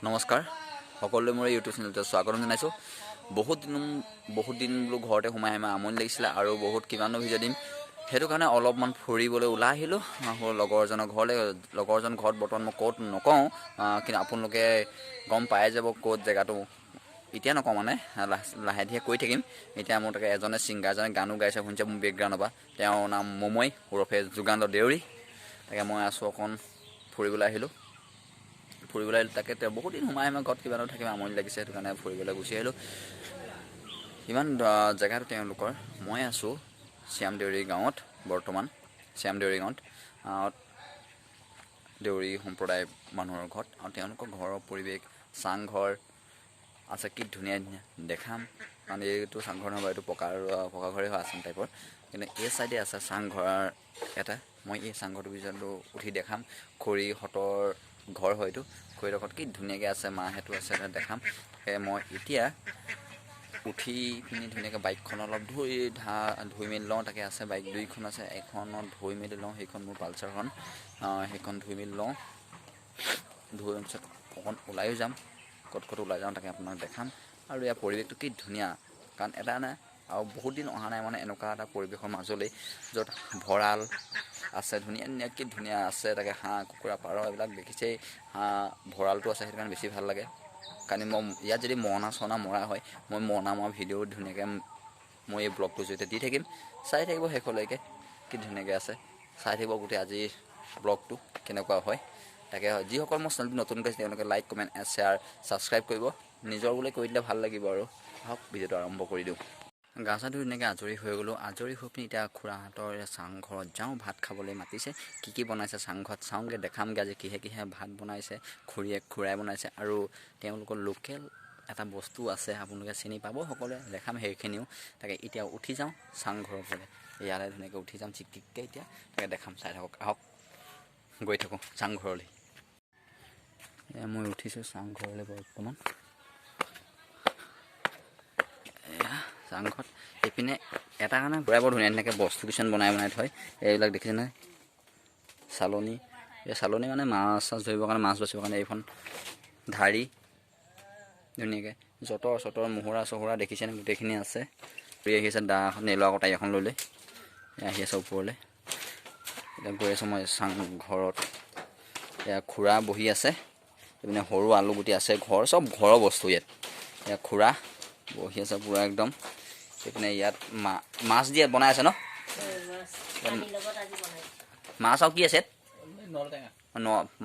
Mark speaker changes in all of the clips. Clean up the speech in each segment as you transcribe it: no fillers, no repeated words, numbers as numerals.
Speaker 1: নমস্কাৰ সকলোৱে মোৰ ইউটিউব চেনেলতে স্বাগতম জনাইছোঁ। বহুত দিন বোলো ঘৰতে সোমাই আমনি লাগিছিলে আৰু বহুত কিমানো ভিডিঅ' দিম, সেইটো কাৰণে অলপমান ফুৰিবলৈ ওলাই আহিলোঁ লগৰজনৰ ঘৰলৈ। লগৰজন ঘৰত বৰ্তমান মই ক'ত নকওঁ, কিন্তু আপোনালোকে গম পাই যাব ক'ত জেগাটো। এতিয়া নকওঁ মানে লাহে ধীৰে কৈ থাকিম। এতিয়া মোৰ তাকে এজনে ছিংগাৰজনে গানো গাইছে শুনিছে মোৰ বেকগ্ৰাউণ্ডৰ পৰা। তেওঁৰ নাম মমৈ ওৰফে যুগান্ত দেউৰী। তাকে মই আছোঁ অকণ ফুৰিবলৈ আহিলোঁ। তাকে বহুত দিন সোমাই ঘৰত কিবা এটা থাকিব আমনি লাগিছে, সেইটো কাৰণে ফুৰিবলৈ গুচি আহিলোঁ। ইমান জেগাটো তেওঁলোকৰ। মই আছোঁ শ্যামদেউৰী গাঁৱত, বৰ্তমান শ্যামদেউৰী গাঁৱত দেউৰী সম্প্ৰদায় মানুহৰ ঘৰত। আৰু তেওঁলোকৰ ঘৰৰ পৰিৱেশ, চাংঘৰ আছে, কি ধুনীয়া ধুনীয়া দেখাম। কাৰণ এইটো চাংঘৰ নহয়, এইটো পকা ঘৰে হয় আচাম টাইপৰ। কিন্তু এই চাইডে আছে চাংঘৰ এটা। মই এই চাংঘৰটোৰ পিছতো উঠি দেখাম। খুৰীহঁতৰ ঘৰ হয়তো, খুৰীহঁতৰ কি ধুনীয়াকৈ আছে, মাহঁতো আছে, দেখাম। মই এতিয়া উঠি পিনি ধুনীয়াকৈ বাইকখন অলপ ধুই মেলি লওঁ। তাকে আছে বাইক দুইখন আছে, এখনত ধুই মেলি লওঁ, সেইখন মোৰ পালচাৰখন। সেইখন ধুই মেলি লওঁ, ধুই পিছত অকণ ওলায়ো যাম। ক'ত ওলাই যাওঁ তাকে আপোনাক দেখাম। আৰু ইয়াৰ পৰিৱেশটো কি ধুনীয়া, কাৰণ এটা নাই আৰু বহুত দিন অহা নাই মানে এনেকুৱা এটা পৰিৱেশৰ মাজলৈ, য'ত ভঁৰাল আছে, ধুনীয়া কি ধুনীয়া আছে। তাকে হাঁহ কুকুৰা পাৰ এইবিলাক দেখিছেই। ভঁৰালটো আছে, সেইটো কাৰণে বেছি ভাল লাগে। কাৰণ মই ইয়াত যদি মৰণা চৰণা মৰা হয়, মই মৰণা মৰা ভিডিঅ' ধুনীয়াকৈ মই এই ব্লগটোৰ জৰিয়তে দি থাকিম। চাই থাকিব শেষলৈকে, কি ধুনীয়াকৈ আছে। চাই থাকিব গোটেই আজিৰ ব্লগটো কেনেকুৱা হয়। তাকে যিসকল মোৰ চেনেলটো নতুনকৈ আছে তেওঁলোকে লাইক, কমেণ্ট, শ্বেয়াৰ, ছাবস্ক্ৰাইব কৰিব। নিজৰ বুলি কৰি দিলে ভাল লাগিব। আৰু হওক ভিডিঅ'টো আৰম্ভ কৰি দিওঁ। গা চা ধুই ধুনীয়াকৈ আজৰি হৈ গ'লোঁ। আজৰি হৈ পিনি এতিয়া খুৰাহঁতৰ চাংঘৰত যাওঁ, ভাত খাবলৈ মাতিছে। কি বনাইছে চাংঘৰত চাওঁগৈ, দেখামগৈ আজি কিহে ভাত বনাইছে। খুৰাই বনাইছে। আৰু তেওঁলোকৰ লোকেল এটা বস্তু আছে, আপোনালোকে চিনি পাব সকলোৱে, দেখাম সেইখিনিও। তাকে এতিয়া উঠি যাওঁ চাংঘৰৰ ফালে, ইয়ালৈ ধুনীয়াকৈ উঠি যাম চিককৈ। এতিয়া তাকে দেখাম, চাই থাকক, আহক গৈ থাকোঁ চাংঘৰলৈ। এয়া মই উঠিছোঁ চাংঘৰলৈ বৰ্তমান। এয়া চাংঘৰত এইপিনে এটা কাৰণে ঘূৰাই বৰ ধুনীয়াকৈ বস্তু কিছুমান বনাই থয়। এইবিলাক দেখিছে নহয়, চালনী। এই চালনী মানে মাছ চাছ ধৰিবৰ কাৰণে, মাছ বাচিবৰ কাৰণে এইখন ঢাৰি ধুনীয়াকৈ যঁতৰ মুহুৰা চহুৰা দেখিছেনে, গোটেইখিনি আছে। ঘূৰি আহি আছে নেলোৱা কটাৰী এখন লৈ আহি আছে ওপৰলৈ। এতিয়া গৈ আছোঁ মই চাংঘৰত। এয়া খুৰা বহি আছে, এইপিনে সৰু আলু গুটি আছে, চব ঘৰৰ বস্তু ইয়াত। এয়া খুৰা বহি আছে পূৰা একদম। এইপিনে ইয়াত মাছ দিয়ে বনাই আছে ন, মাছ আৰু কি আছে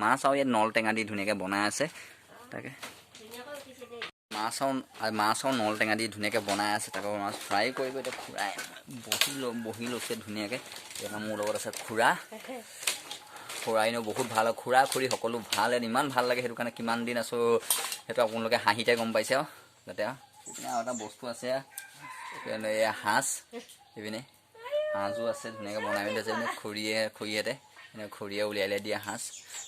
Speaker 1: মাছ আৰু ইয়াত নল টেঙা দি ধুনীয়াকৈ বনাই আছে। তাকে মাছ আৰু নল টেঙা দি ধুনীয়াকৈ বনাই আছে। তাকে মাছ ফ্ৰাই কৰিব। এতিয়া খুৰাই বহি লৈছে ধুনীয়াকৈ। এতিয়া মোৰ লগত আছে খুৰা এনেও বহুত ভাল হয়। খুৰী সকলো ভাল, ইমান ভাল লাগে। সেইটো কাৰণে কিমান দিন আছোঁ সেইটো আপোনালোকে হাঁহিতে গম পাইছে। আৰু যাতে এইপিনে আৰু এটা বস্তু আছে, এয়া সাঁজ। এইপিনে সাঁজো আছে, ধুনীয়াকৈ বনাই মেলি আছে। খুৰীহঁতে খুৰীয়ে উলিয়াই দিয়া সাঁজ।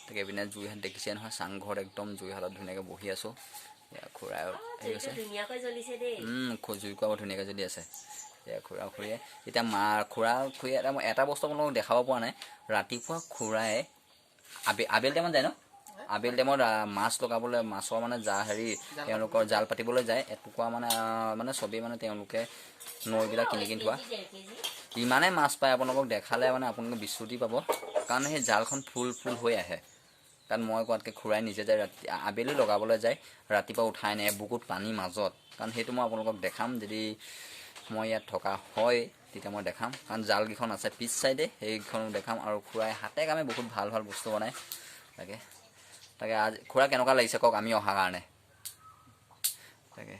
Speaker 1: তাকে এইপিনে জুইহাত দেখিছে নহয়, চাংঘৰত একদম জুইহালত ধুনীয়াকৈ বহি আছোঁ। খুৰাই হেৰি আছে, জুইকুৰা বৰ ধুনীয়াকৈ জ্বলি আছে। খুৰীয়ে এতিয়া খুৰীয়ে এটা বস্তু আপোনালোকক দেখাব পৰা নাই। ৰাতিপুৱা খুৰাই আবেলি টাইমত যায় ন, আবেলি টাইমত মাছ লগাবলৈ, মাছৰ মানে তেওঁলোকৰ জাল পাতিবলৈ যায়। এটুকুৰা মানে চবেই মানে তেওঁলোকে নৈবিলাক কিনি থোৱা, ইমানেই মাছ পায় আপোনালোকক দেখালে মানে আপোনালোকে বিচুতি পাব। কাৰণ সেই জালখন ফুল হৈ আহে। কাৰণ মই কোৱাতকৈ খুৰাই নিজে যায়, আবেলি লগাবলৈ যায়, ৰাতিপুৱা উঠাই নাই বুকুত পানীৰ মাজত। কাৰণ সেইটো মই আপোনালোকক দেখাম, যদি মই ইয়াত থকা হয় তেতিয়া মই দেখাম। কাৰণ জালকেইখন আছে পিছ চাইডে, সেইকেইখনো দেখাম। আৰু খুৰাই হাতে কামে বহুত ভাল বস্তু বনায়। তাকে আজি খুৰা কেনেকুৱা লাগিছে কওক, আমি অহাৰ কাৰণে। তাকে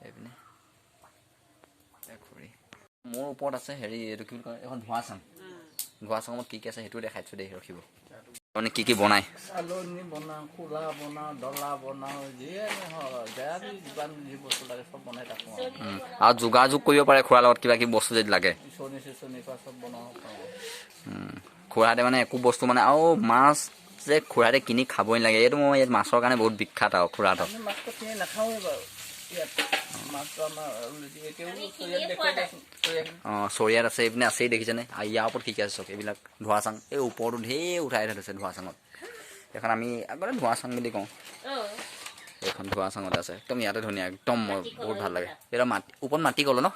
Speaker 1: এইপিনে খুৰী মোৰ ওপৰত আছে এইটো কি বুলি কয়, এখন ধোঁৱা চাঙত কি আছে সেইটোও দেখাইছোঁ দেই, ৰখিব। মানে কি বনায়,
Speaker 2: চালনী বনাওঁ, খোলা বনাওঁ, ডলা বনাওঁ, যিয়ে যি বস্তু লাগে চব বনাই থাকোঁ।
Speaker 1: আৰু যোগাযোগ কৰিব পাৰে খুৰাৰ লগত কিবা কিবি বস্তু যদি লাগে।
Speaker 2: চব বনাব পাৰোঁ।
Speaker 1: খুৰাহঁতে মানে একো বস্তু মানে, আৰু মাছ যে খুৰাহঁতে কিনি খাবই নালাগে। এইটো মই ইয়াত মাছৰ কাৰণে বহুত বিখ্যাত। আৰু খুৰাহঁতক
Speaker 2: মাছটো কিনি নাখাওঁৱেই বাৰু।
Speaker 1: চৰিয়াত আছে, এইপিনে আছেই দেখিছেনে। ইয়াৰ ওপৰত কি আছে চব, এইবিলাক ধোঁৱা চাং, এই ওপৰতো ঢেৰ উঠাই থৈছে ধোঁৱা চাঙত। এখন আমি আগতে ধোঁৱা চাং বুলি কওঁ এইখন ধোঁৱা চাঙতে আছে একদম ইয়াতে ধুনীয়া একদম বহুত ভাল লাগে এটা মাটি ওপৰত মাটি কল ন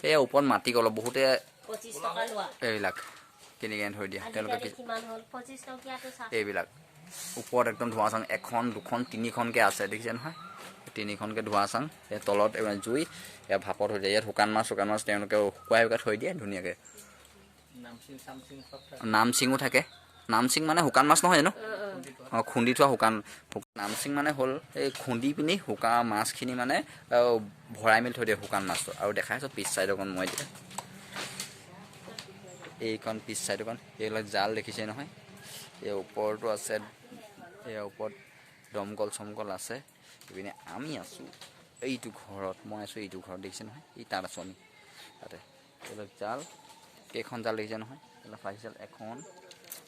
Speaker 1: এই ওপৰত মাটি কল বহুতে এইবিলাক কিনি কিনি থৈ দিয়ে তেওঁলোকে এইবিলাক ওপৰত একদম ধোঁৱা চাং এখন দুখন তিনিখনকৈ আছে দেখিছে নহয় তিনিখনকৈ ধোঁৱা চাং এই তলত জুই এয়া ভাপত হৈ যায় ইয়াত শুকান মাছ তেওঁলোকে শুকুৱাই থৈ দিয়ে ধুনীয়াকৈ নামচিঙো থাকে নামচিং মানে শুকান মাছ নহয় জানো অঁ খুন্দি থোৱা শুকান নামচিং মানে হ'ল এই খুন্দি পিনি শুকান মাছখিনি মানে ভৰাই মেলি থৈ দিয়ে শুকান মাছটো আৰু দেখাইছোঁ পিছ চাইডৰকণ মই এতিয়া এইকণ পিছ চাইডৰকণ এইবিলাক জাল দেখিছে নহয় এই ওপৰতো আছে এই ওপৰত দমকল চমকল আছে ইপিনে আমি আছোঁ এইটো ঘৰত মই আছোঁ এইটো ঘৰত দেখিছে নহয় এই তাত আছোঁ আমি তাতে এইবিলাক জাল কেইখন জাল দেখিছে নহয় এইবিলাক ফাঁচি জাল এখন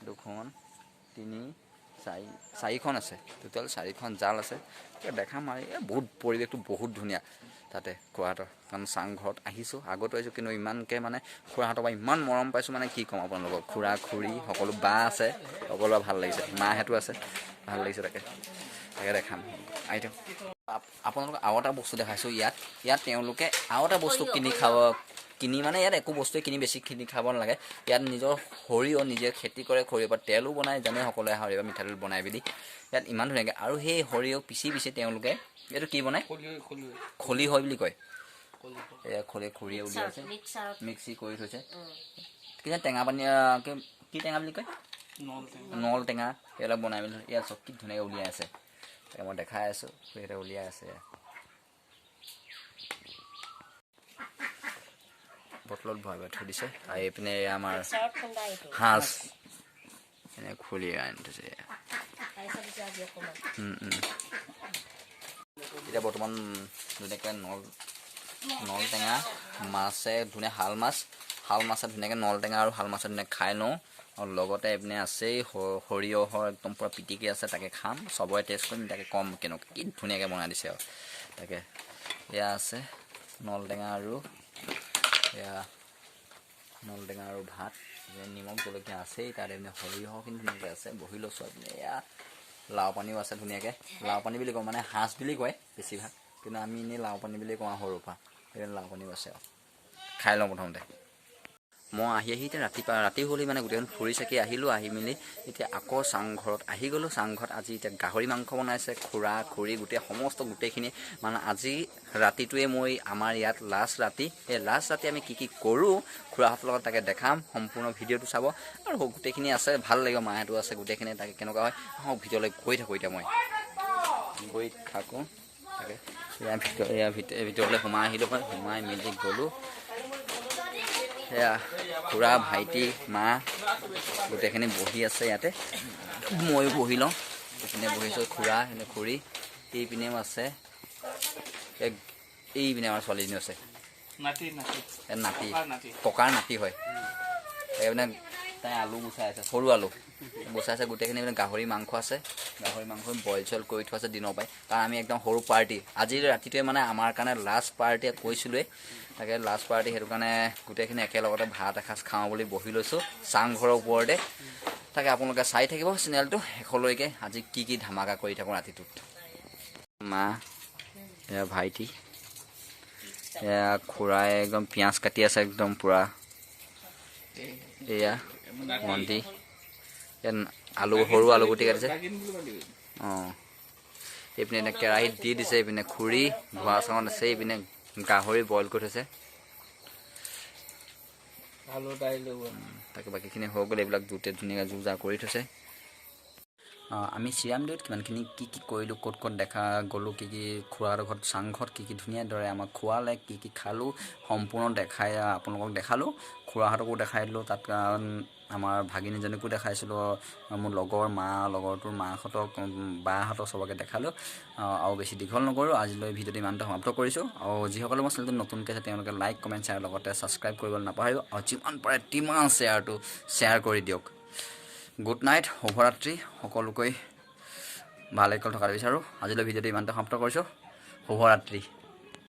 Speaker 1: দুখন তিনি চাৰিখন আছে টোটেল 4খন জাল আছে দেখাম আৰু বহুত পৰিৱেশটো বহুত ধুনীয়া তাতে খুৰাহঁতৰ কাৰণ চাংঘৰত আহিছোঁ আগতো আহিছোঁ কিন্তু ইমানকৈ মানে খুৰাহঁতৰ পৰা ইমান মৰম পাইছোঁ মানে কি ক'ম আপোনালোকক খুৰা খুৰী সকলো বা আছে সকলোৰে ভাল লাগিছে মাহঁতো আছে ভাল লাগিছে তাকে দেখাম আইটেম আপোনালোকক আৰু এটা বস্তু দেখাইছোঁ ইয়াত তেওঁলোকে আৰু এটা বস্তু কিনি মানে ইয়াত একো বস্তুৱে বেছি কিনি খাব নালাগে ইয়াত নিজৰ সৰিয়হ নিজে খেতি কৰে সৰিয়হৰ পৰা তেলো বনায় জানে সকলোৱে সৰিয়হ মিঠাতেল বনাই বুলি ইয়াত ইমান ধুনীয়াকৈ আৰু সেই সৰিয়হ পিচি তেওঁলোকে এইটো কি বনায় খলি হয় বুলি কয় এয়া খৰিয়ে উলিয়াইছে মিক্সি কৰি থৈছে কি টেঙা পানী কি টেঙা বুলি কয় নল টেঙা এইবিলাক বনাই মেলি ইয়াত চব কি ধুনীয়াকৈ উলিয়াই আছে মই দেখাই আছোঁ সেইটা উলিয়াই আছে বটলত ভৰাই থৈ দিছে আৰু এইপিনে আমাৰ সাজ এনে খুলি আনি থৈছে এতিয়া বৰ্তমান ধুনীয়াকৈ নল টেঙা মাছে ধুনীয়া শাল মাছে ধুনীয়াকৈ নল টেঙা আৰু শাল মাছে ধুনীয়াকৈ খাই লওঁ আৰু লগতে এইপিনে আছেই সৰিয়হৰ একদম পূৰা পিটিকি আছে তাকে খাম চবৰে টেষ্ট কৰিম তাকে কম কেনেকুৱা কি ধুনীয়াকৈ বনাই দিছে আৰু তাকে এয়া আছে নল টেঙা আৰু এয়া নল টেঙা আৰু ভাত নিমখ জলকীয়া আছেই তাত এপিনে সৰিয়হখিনি ধুনীয়াকৈ আছে বহি লৈছোঁ আপুনি এয়া লাও পানীও আছে ধুনীয়াকৈ লাও পানী বুলি কওঁ মানে সাজ বুলি কয় বেছিভাগ কিন্তু আমি এনেই লাও পানী বুলি কওঁ সৰুৰ পৰা সেইকাৰণে লাও পানীও আছে আৰু খাই লওঁ প্ৰথমতে মই আহি এতিয়া ৰাতি হ'লে মানে গোটেইখন ফুৰি চাকি আহিলোঁ আহি মেলি এতিয়া আকৌ চাংঘৰত আহি গ'লোঁ চাংঘৰত আজি এতিয়া গাহৰি মাংস বনাইছে খুৰা খুৰী গোটেইখিনি মানে আজি ৰাতিটোৱে মই আমাৰ ইয়াত লাষ্ট ৰাতি এই লাষ্ট ৰাতি আমি কি কৰোঁ খুৰাহঁতৰ লগত তাকে দেখাম সম্পূৰ্ণ ভিডিঅ'টো চাব আৰু গোটেইখিনি আছে ভাল লাগিব মাহঁতো আছে গোটেইখিনি তাকে কেনেকুৱা হয় ভিডিঅ'লৈ গৈ থাকোঁ এতিয়া মই গৈ থাকোঁ তাকে ভিতৰলৈ সোমাই আহিলোঁ হয় সোমাই মেলি গ'লোঁ সেয়া খুৰা ভাইটি মা গোটেইখিনি বহি আছে ইয়াতে ময়ো বহি লওঁ এইপিনে বহিছোঁ খুৰা এনে খুৰী এইপিনেও আছে এইপিনে আমাৰ ছোৱালীজনীও আছে নাতি ককাৰ নাতি হয় এইপিনে তাই আলু গুচাই আছে সৰু আলু গুচাই আছে গোটেইখিনি মানে গাহৰি মাংস আছে গাহৰি মাংস বইল চইল কৰি থোৱা আছে দিনৰ পৰাই কাৰণ আমি একদম সৰু পাৰ্টি আজিৰ ৰাতিটোৱে মানে আমাৰ কাৰণে লাষ্ট পাৰ্টি কৈছিলোঁৱেই তাকে লাষ্ট পাৰ্টি সেইটো কাৰণে গোটেইখিনি একেলগতে ভাত এসাঁজ খাওঁ বুলি বহি লৈছোঁ চাংঘৰৰ ওপৰতে তাকে আপোনালোকে চাই থাকিব চেনেলটো শেষলৈকে আজি কি ধামাকা কৰি থাকোঁ ৰাতিটোত মা এয়া ভাইটি এয়া খুৰাই একদম পিঁয়াজ কাটি আছে একদম পূৰা এয়া ভণ্টি আলু সৰু আলু গুটি কাটিছে অঁ এইপিনে কেৰাহীত দি দিছে এইপিনে খুৰী ধোৱা চাঙত আছে এইপিনে গাহৰি বইল কৰি থৈছে তাকে বাকীখিনি হৈ গ'ল এইবিলাক দুটা ধুনীয়াকৈ যোজা কৰি থৈছে আমি চিৰামদেউত কিমানখিনি কি কৰিলোঁ ক'ত দেখা গ'লোঁ কি খুৰাহঁতৰ ঘৰত চাংঘৰত কি ধুনীয়া দৰে আমাক খোৱালে কি খালোঁ সম্পূৰ্ণ দেখাই আপোনালোকক দেখালোঁ খুৰাহঁতকো দেখাই দিলোঁ তাত আমাৰ ভাগিনীজনীকো দেখাইছিলোঁ মোৰ লগৰটোৰ মাহঁতক বাহঁতক চবকে দেখালোঁ আৰু বেছি দীঘল নকৰোঁ আজিলৈ ভিডিঅ'টো ইমানতে সমাপ্ত কৰিছোঁ আৰু যিসকলে মোৰ চেনেলটো নতুনকৈ আছে তেওঁলোকে লাইক কমেণ্ট শ্বেয়াৰ লগতে ছাবস্ক্ৰাইব কৰিবলৈ নাপাহৰিব আৰু যিমান পাৰে তিমান শ্বেয়াৰ কৰি দিয়ক গুড নাইট শুভৰাত্ৰি সকলোকৈ ভালে থকা বিচাৰোঁ আজিলৈ ভিডিঅ'টো ইমানতে সমাপ্ত কৰিছোঁ শুভৰাত্ৰি